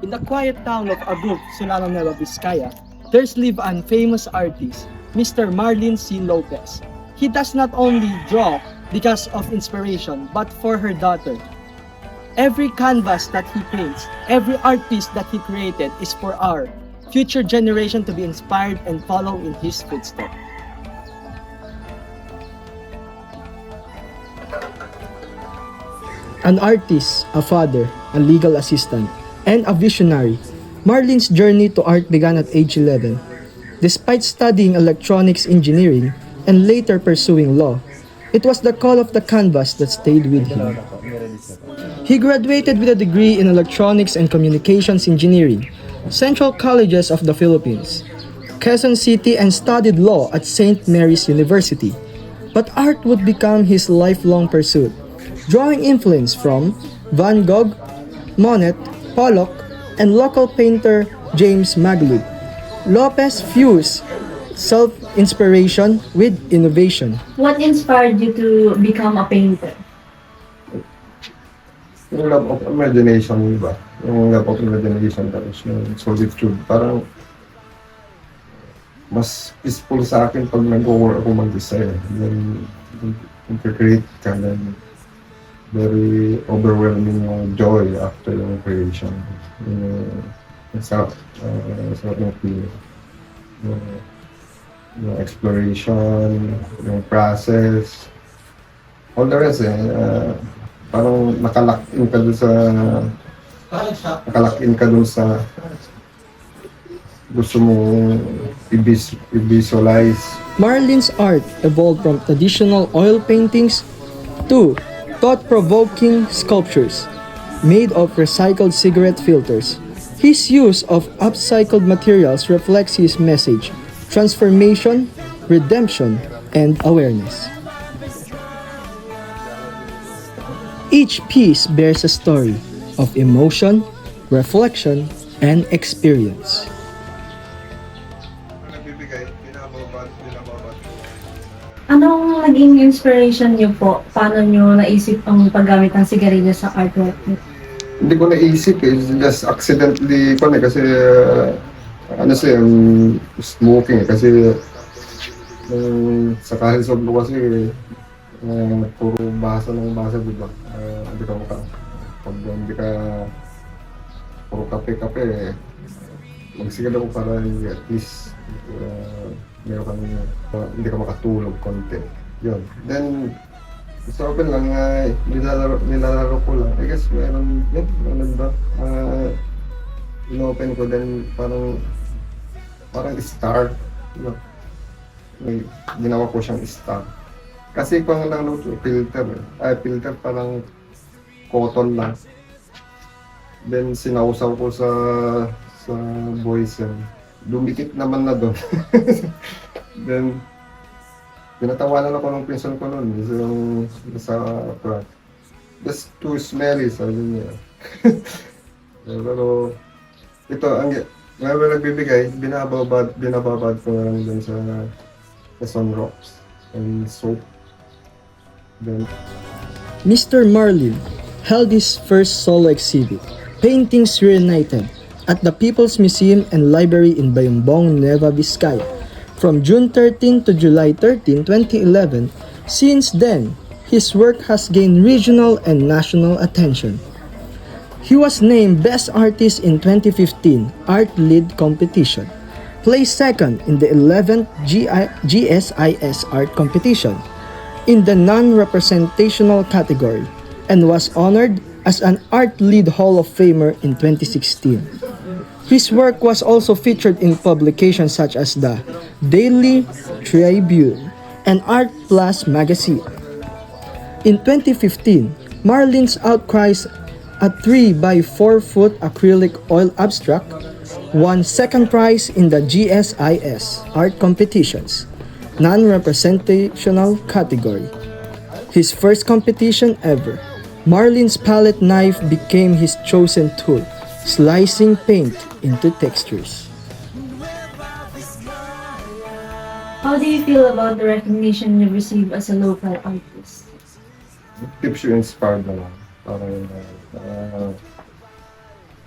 In the quiet town of Abruz, Sulano, Nueva Vizcaya, there's live an famous artist, Mr. Marlin C. Lopez. He does not only draw because of inspiration, but for her daughter. Every canvas that he paints, every art piece that he created is for our future generation to be inspired and follow in his footsteps. An artist, a father, a legal assistant, and a visionary, Marlin's journey to art began at age 11. Despite studying electronics engineering and later pursuing law, it was the call of the canvas that stayed with him. He graduated with a degree in electronics and communications engineering, Central Colleges of the Philippines, Quezon City, and studied law at St. Mary's University. But art would become his lifelong pursuit, drawing influence from Van Gogh, Monet, Pollock, and local painter James Maglub. Lopez fused self-inspiration with innovation. What inspired you to become a painter? Yung love of imagination, di ba? Yung love of imagination, tapos yung solitude. Parang mas peaceful sa akin pag nag-work ako mag-design. Then, create ka, then very overwhelming yung joy after yung creation. Yung sa yung feeling. Yung exploration, yung process, all the rest parang nakalock-in ka dun sa gusto mong i-visualize. Marlin's art evolved from traditional oil paintings to thought-provoking sculptures made of recycled cigarette filters. His use of upcycled materials reflects his message: transformation, redemption, and awareness. Each piece bears a story of emotion, reflection, and experience. Anong naging inspiration niyo po? Paano niyo naisip ang paggamit ng sigarilyo sa artwork niyo? Hindi ko naisip just accidentally kasi smoking kasi sa Kahisog kasi puro basa ng basa, di ba? Hindi ka pag hindi ka puro kape-kape, magsigala ko para at least meron kang hindi ka makatulog konti. Yun. Then, sa open lang, nilalaro ko lang. I guess meron, ba? In-open ko, then parang star. You know? Ginawa ko siyang star. Kasi kung lang filter parang cotton lang. Then sinausaw ko sa Boysen. Dumikit naman na doon. Then pinatawanan ako ng pinsan ko noon, sa plant. That's too smelly, sabi niya. Pero ito, whenever nagbibigay, binababad ko na lang dun sa sunrocks and soap. Then, Mr. Marlin held his first solo exhibit, Paintings Reunited, at the People's Museum and Library in Bayumbong, Nueva Vizcaya, from June 13 to July 13, 2011. Since then, his work has gained regional and national attention. He was named Best Artist in 2015 Art Lead Competition, placed second in the 11th GSIS Art Competition in the non-representational category, and was honored as an Art Lead Hall of Famer in 2016. His work was also featured in publications such as the Daily Tribune and Art Plus magazine. In 2015, Marlin's Outcries, a 3 by 4 foot acrylic oil abstract, won second prize in the GSIS Art Competitions non-representational category. His first competition ever, Marlin's palette knife became his chosen tool, slicing paint into textures. How do you feel about the recognition you received as a local artist? it keeps you inspired naman. Parang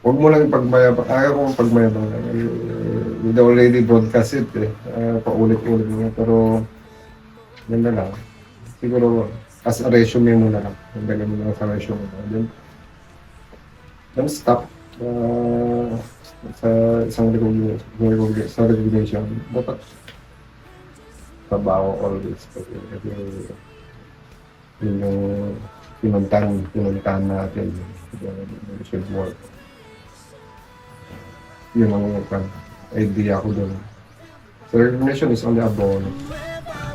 Huwag mo lang pagmayabang. Ayaw kong pagmayabang lang. Hindi already broadcast it eh. Paulit-ulit nga. Pero, yan na lang. Siguro, as a resume mo na lang. Ang galing mo na lang sa resume mo. Then stop. Sa isang recognition. Dapat trabaho always. Kasi yun yung pinuntahan natin. We should work. Yun ang idea ko dun. So recognition is only a bonus.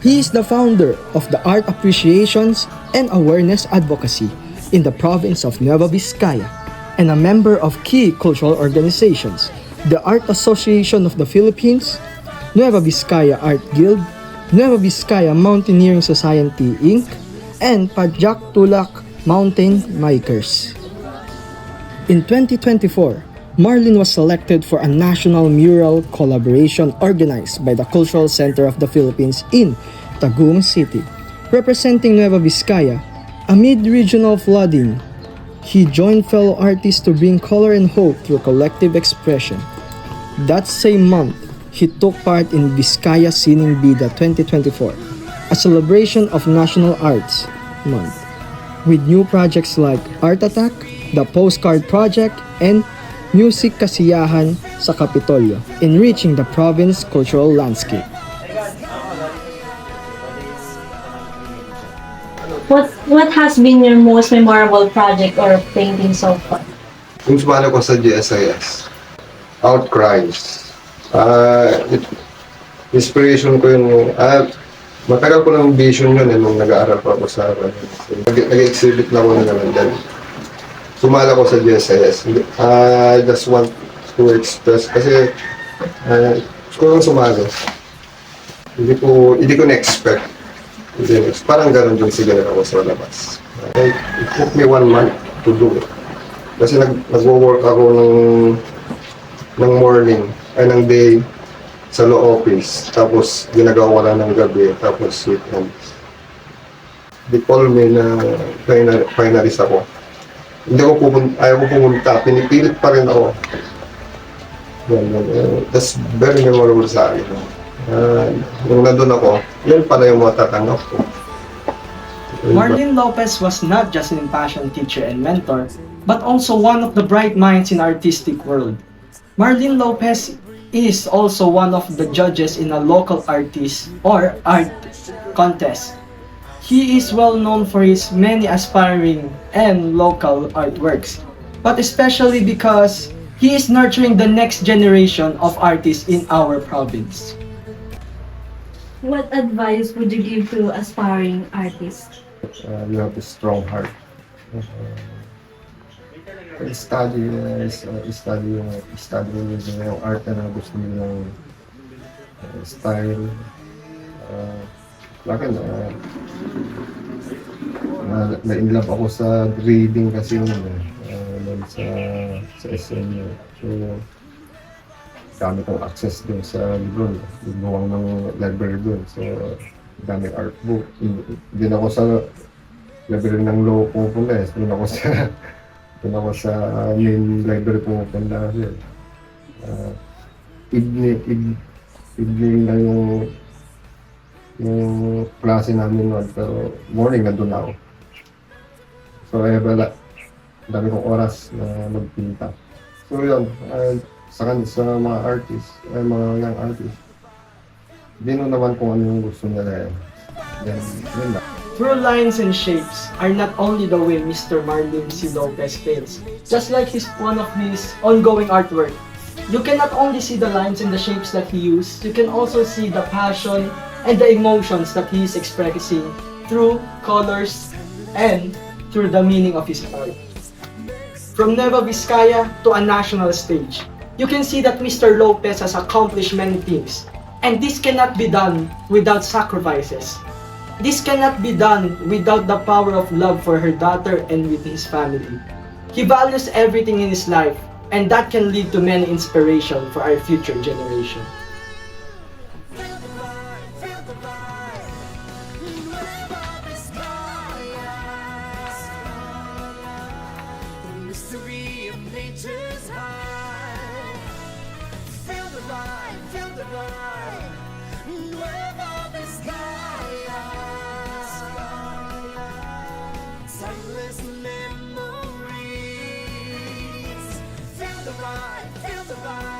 He is the founder of the Art Appreciations and Awareness Advocacy in the province of Nueva Vizcaya and a member of key cultural organizations, the Art Association of the Philippines, Nueva Vizcaya Art Guild, Nueva Vizcaya Mountaineering Society Inc., and Pajak Tulak Mountain Makers. In 2024, Marlin was selected for a national mural collaboration organized by the Cultural Center of the Philippines in Tagum City. Representing Nueva Vizcaya, amid regional flooding, he joined fellow artists to bring color and hope through collective expression. That same month, he took part in Vizcaya Sining Bida 2024, a celebration of National Arts Month, with new projects like Art Attack, the Postcard Project, and Music Kasiyahan sa Kapitolyo, enriching the province cultural landscape. What has been your most memorable project or painting so far? Yung sumali ko sa GSIS, Outcries. Inspiration ko yung, matagal ko ng vision yun nung nag-aaral pa ako sa nag-exhibit na ako na naman dyan. Sumala ko sa GSIS. I just want to express kasi gusto ko sumali. Hindi ko na-expect. Parang gano'n din siguro ako sa labas. It took me 1 month to do it. Kasi nag-work ako ng morning, ng day sa law office. Tapos ginagawa ko lang ng gabi. Tapos weekend. They call me na finalist ako. Ayaw ko pumunta, pinipilit pa rin ako. That's very memorable sa akin. Nung nandun ako, yun pala yung matatanggap ko. Marlin Lopez was not just an impassioned teacher and mentor, but also one of the bright minds in the artistic world. Marlin Lopez is also one of the judges in a local artist or art contest. He is well known for his many aspiring and local artworks, but especially because he is nurturing the next generation of artists in our province. What advice would you give to aspiring artists? You have a strong heart. Study yung art na gusto nilang style. Akin, na-inlove ako sa reading kasi yun sa SMU. So, dami kong access dun sa libro. Binuwang ng library dun. So, dami art book. Hindi na ako sa library ng law pupunta. Doon ako sa main library pupunta. Evening na yung klase namin nun, pero morning nandun ako. So I have dami kong oras na magpinta. So yun, sa mga artists, mga young artists, di naman kung ano yung gusto nila yun. Yun lang. Through lines and shapes are not only the way Mr. Marlin C. Lopez paints, just like one of his ongoing artwork. You cannot only see the lines and the shapes that he used, you can also see the passion and the emotions that he is expressing through colors and through the meaning of his art. From Nueva Vizcaya to a national stage, you can see that Mr. Lopez has accomplished many things, and this cannot be done without sacrifices. This cannot be done without the power of love for her daughter and with his family. He values everything in his life, and that can lead to many inspiration for our future generation. Mystery of nature's heart. feel the vibe. Nueva Vizcaya. Timeless memories. Feel the vibe, feel the vibe.